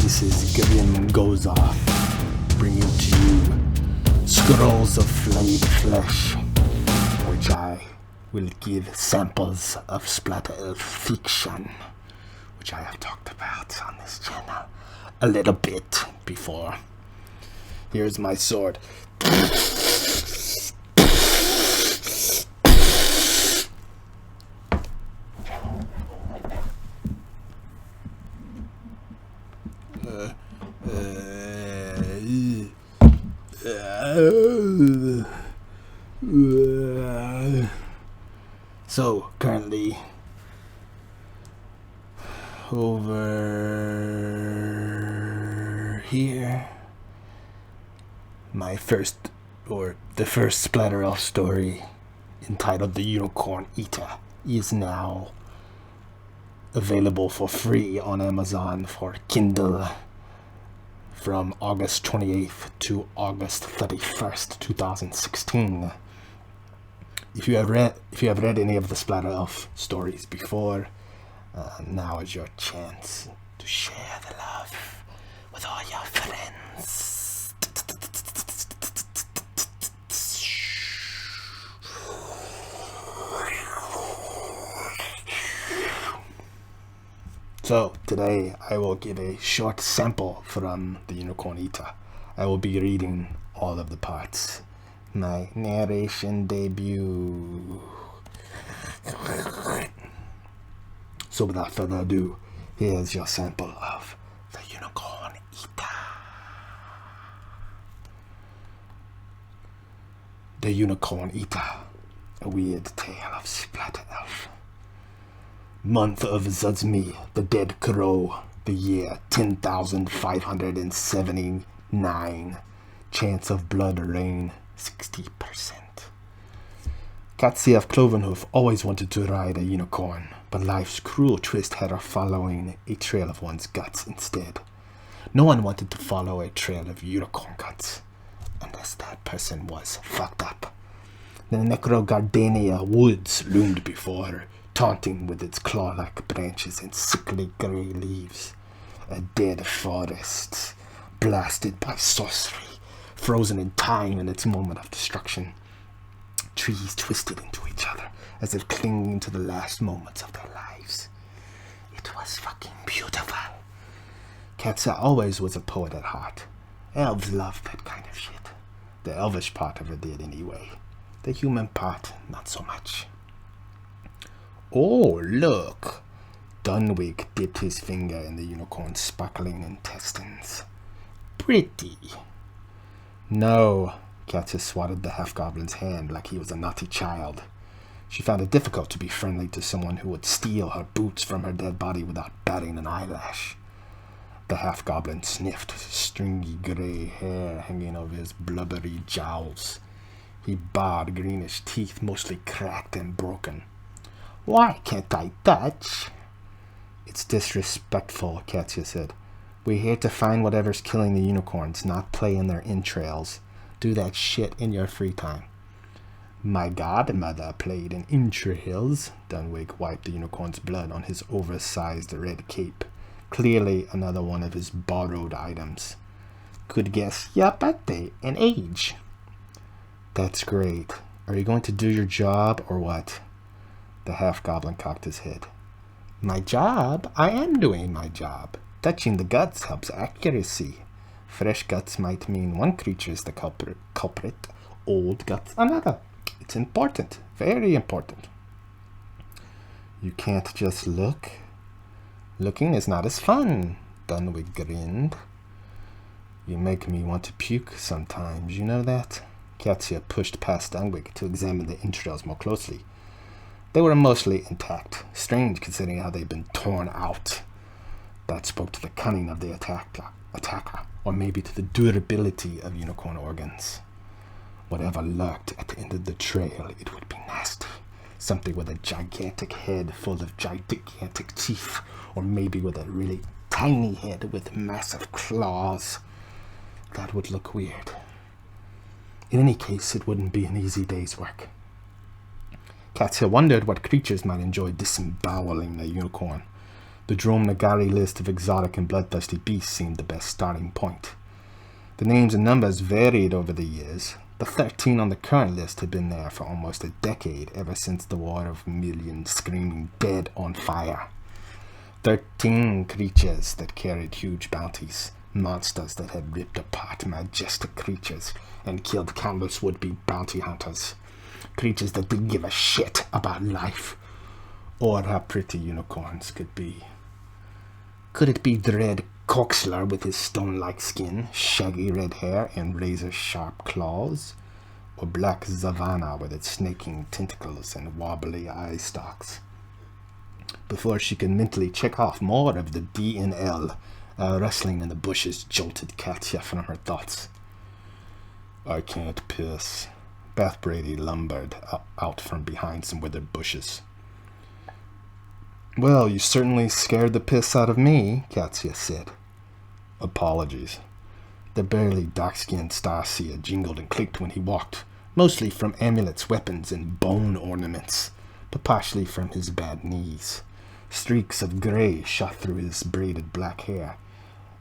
Mrs. Grim goes off, bringing to you scrolls of flayed flesh, which I will give samples of splatter elf fiction, which I have talked about on this channel a little bit before. Here's my sword. So currently over here, the first Splatter Elf story, entitled The Unicorn Eater, is now available for free on Amazon for Kindle from August 28th to August 31st, 2016. If you have read any of the Splatter Elf stories before, now is your chance to share the love with all your friends. So today I will give a short sample from The Unicorn Eater. I will be reading all of the parts. My narration debut. So without further ado, here's your sample of The Unicorn Eater. The Unicorn Eater, a weird tale of Splatter Elf. Month of Zuzmi, the dead crow, the year 10,579. Chance of blood rain, 60%. Katsia of Clovenhoof always wanted to ride a unicorn, but life's cruel twist had her following a trail of one's guts instead. No one wanted to follow a trail of unicorn guts, unless that person was fucked up. The Necrogardania woods loomed before her, taunting with its claw-like branches and sickly grey leaves. A dead forest, blasted by sorcery, frozen in time in its moment of destruction. Trees twisted into each other, as if clinging to the last moments of their lives. It was fucking beautiful. Katsa always was a poet at heart. Elves loved that kind of shit. The elvish part of her did anyway. The human part, not so much. Oh, look! Dunwich dipped his finger in the unicorn's sparkling intestines. Pretty. No, Katya swatted the half-goblin's hand like he was a naughty child. She found it difficult to be friendly to someone who would steal her boots from her dead body without batting an eyelash. The half-goblin sniffed, stringy grey hair hanging over his blubbery jowls. He barred greenish teeth, mostly cracked and broken. Why can't I touch? It's disrespectful, Katya said. We're here to find whatever's killing the unicorns, not play in their entrails. Do that shit in your free time. My godmother played in entrails. Dunwich wiped the unicorn's blood on his oversized red cape. Clearly another one of his borrowed items. Could guess your birthday and age. That's great. Are you going to do your job or what? The half-goblin cocked his head. My job? I am doing my job. Touching the guts helps accuracy. Fresh guts might mean one creature is the culprit. Old guts another. It's important. Very important. You can't just look. Looking is not as fun, Dunwich grinned. You make me want to puke sometimes, you know that? Katya pushed past Dunwich to examine the entrails more closely. They were mostly intact, strange considering how they'd been torn out. That spoke to the cunning of the attacker, or maybe to the durability of unicorn organs. Whatever lurked at the end of the trail, it would be nasty. Something with a gigantic head full of gigantic teeth, or maybe with a really tiny head with massive claws. That would look weird. In any case, it wouldn't be an easy day's work. Katya wondered what creatures might enjoy disemboweling the unicorn. The Drome Nagari list of exotic and bloodthirsty beasts seemed the best starting point. The names and numbers varied over the years. The 13 on the current list had been there for almost a decade, ever since the war of millions screaming dead on fire. 13 creatures that carried huge bounties, monsters that had ripped apart majestic creatures and killed countless would-be bounty hunters. Creatures that didn't give a shit about life or how pretty unicorns could be. Could it be Dread Coxler with his stone-like skin, shaggy red hair, and razor-sharp claws? Or Black Zavana with its snaking tentacles and wobbly eye stalks? Before she could mentally check off more of the D and L, rustling in the bushes jolted Katya from her thoughts. I can't piss. Beth Brady lumbered out from behind some withered bushes. Well, you certainly scared the piss out of me, Katya said. Apologies. The burly, dark-skinned Starseer jingled and clicked when he walked, mostly from amulets, weapons, and bone ornaments, but partially from his bad knees. Streaks of gray shot through his braided black hair,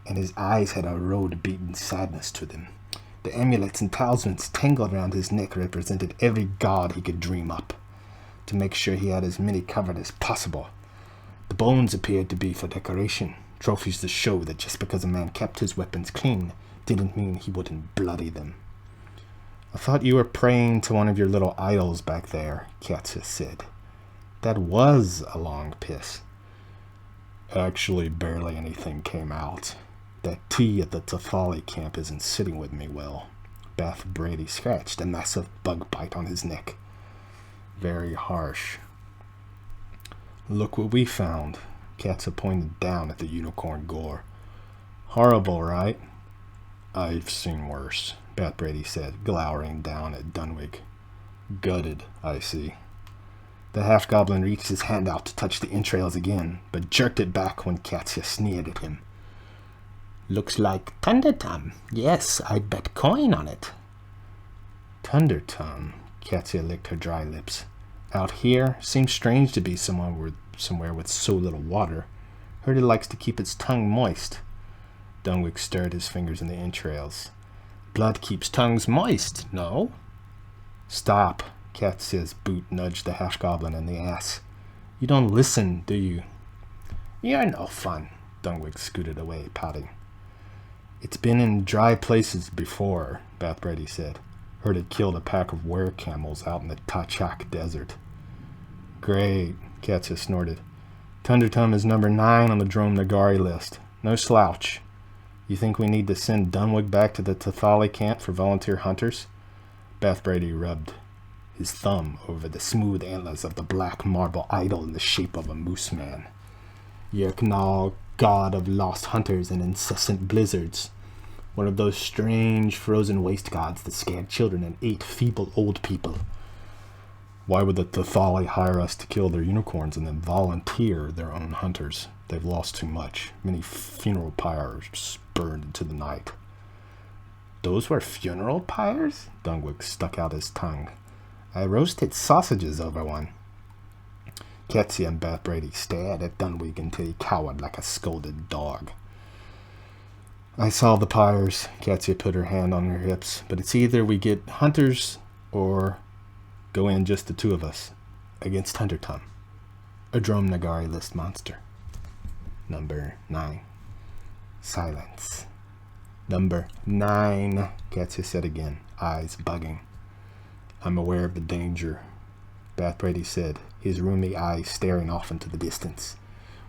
and his eyes had a road-beaten sadness to them. The amulets and talismans tangled around his neck represented every god he could dream up, to make sure he had as many covered as possible. The bones appeared to be for decoration, trophies to show that just because a man kept his weapons clean didn't mean he wouldn't bloody them. I thought you were praying to one of your little idols back there, Katya said. That was a long piss. Actually, barely anything came out. That tea at the Tafali camp isn't sitting with me well. Beth Brady scratched a massive bug bite on his neck. Very harsh. Look what we found. Katya pointed down at the unicorn gore. Horrible, right? I've seen worse, Beth Brady said, glowering down at Dunwich. Gutted, I see. The half-goblin reached his hand out to touch the entrails again, but jerked it back when Katya sneered at him. Looks like Thundertum. Yes, I'd bet coin on it. Thundertum? Katya licked her dry lips. Out here? Seems strange to be somewhere with so little water. Heard it likes to keep its tongue moist. Dunwich stirred his fingers in the entrails. Blood keeps tongues moist, no? Stop, Katya's boot nudged the half-goblin in the ass. You don't listen, do you? You're no fun, Dunwich scooted away, pouting. It's been in dry places before, Beth Brady said. Heard it killed a pack of were-camels out in the Tachak Desert. Great, Katya snorted. Thundertum is number 9 on the Drome Nagari list. No slouch. You think we need to send Dunwich back to the Tathali camp for volunteer hunters? Beth Brady rubbed his thumb over the smooth antlers of the black marble idol in the shape of a moose man. Yerknal, god of lost hunters and incessant blizzards. One of those strange frozen waste gods that scared children and ate feeble old people. Why would the Tathali hire us to kill their unicorns and then volunteer their own hunters? They've lost too much. Many funeral pyres burned into the night. Those were funeral pyres? Dunwich stuck out his tongue. I roasted sausages over one. Katya and Beth Brady stared at Dunwich until he cowered like a scolded dog. I saw the pyres. Katya put her hand on her hips. But it's either we get hunters or go in just the two of us against Thundertum, a Drome Nagari list monster. Number 9. Silence. Number 9, Katya said again, eyes bugging. I'm aware of the danger, Beth Brady said, his roomy eyes staring off into the distance.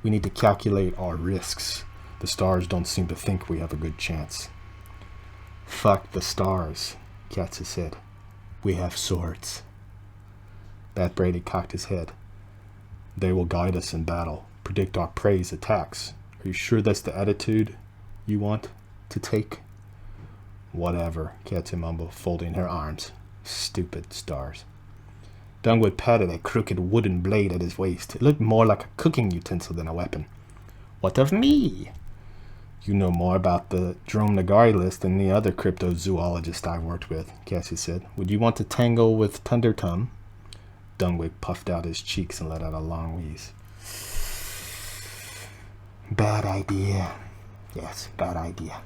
We need to calculate our risks. The stars don't seem to think we have a good chance. Fuck the stars, Katya said. We have swords. Beth Brady cocked his head. They will guide us in battle, predict our prey's attacks. Are you sure that's the attitude you want to take? Whatever, Katya mumbled, folding her arms. Stupid stars. Dunwich patted a crooked wooden blade at his waist. It looked more like a cooking utensil than a weapon. What of me? You know more about the Drome Nagari list than the other cryptozoologist I worked with, Cassie said. Would you want to tangle with Thundertum? Dunwich puffed out his cheeks and let out a long wheeze. Bad idea. Yes, bad idea.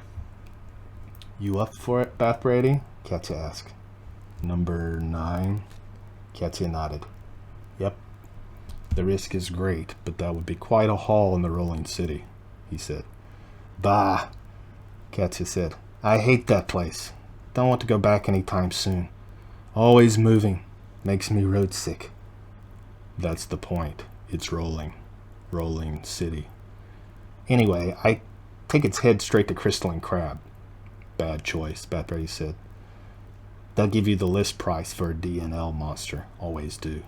You up for it, Bath Brady? Katya asked. Number 9? Katya nodded. Yep. The risk is great, but that would be quite a haul in the rolling city, he said. Bah, Katya said. I hate that place. Don't want to go back anytime soon. Always moving. Makes me road sick. That's the point. It's rolling. Rolling city. Anyway, I take its head straight to Crystalline Crab. Bad choice, Bath Brady said. They'll give you the list price for a D&L monster. Always do.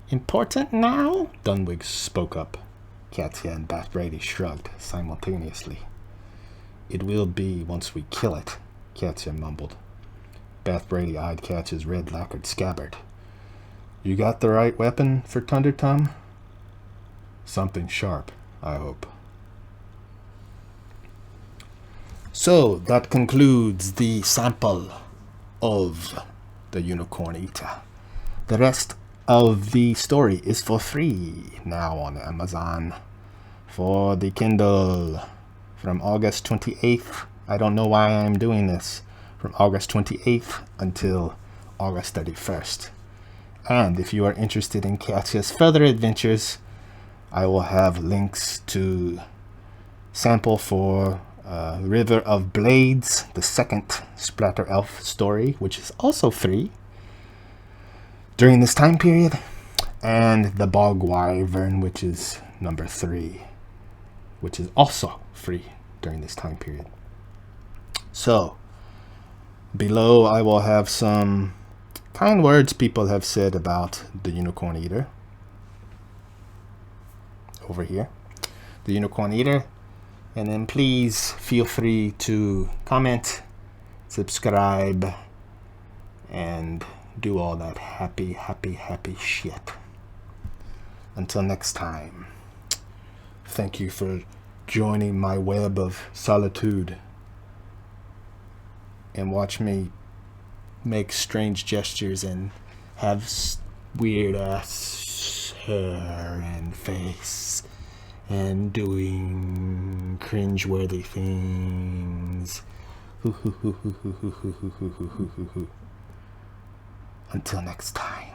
Important now? Dunwich spoke up. Katya and Bath Brady shrugged simultaneously. It will be once we kill it, Katya mumbled. Bath Brady eyed Katya's red lacquered scabbard. You got the right weapon for Thunder Tum? Something sharp, I hope. So, that concludes the sample of the Unicorn Eater. The rest of the story is for free now on Amazon for the Kindle from August 28th. I don't know why I'm doing this. From August 28th until August 31st. And if you are interested in Katya's further adventures, I will have links to sample for River of Blades, the second Splatter Elf story, which is also free during this time period, and the Bog Wyvern, which is number 3, which is also free during this time period. So, below I will have some kind words people have said about the Unicorn Eater. Over here, the Unicorn Eater. And then please feel free to comment, subscribe, and do all that happy shit. Until next time, thank you for joining my web of solitude and watch me make strange gestures and have weird ass hair and face and doing cringeworthy things. Until next time.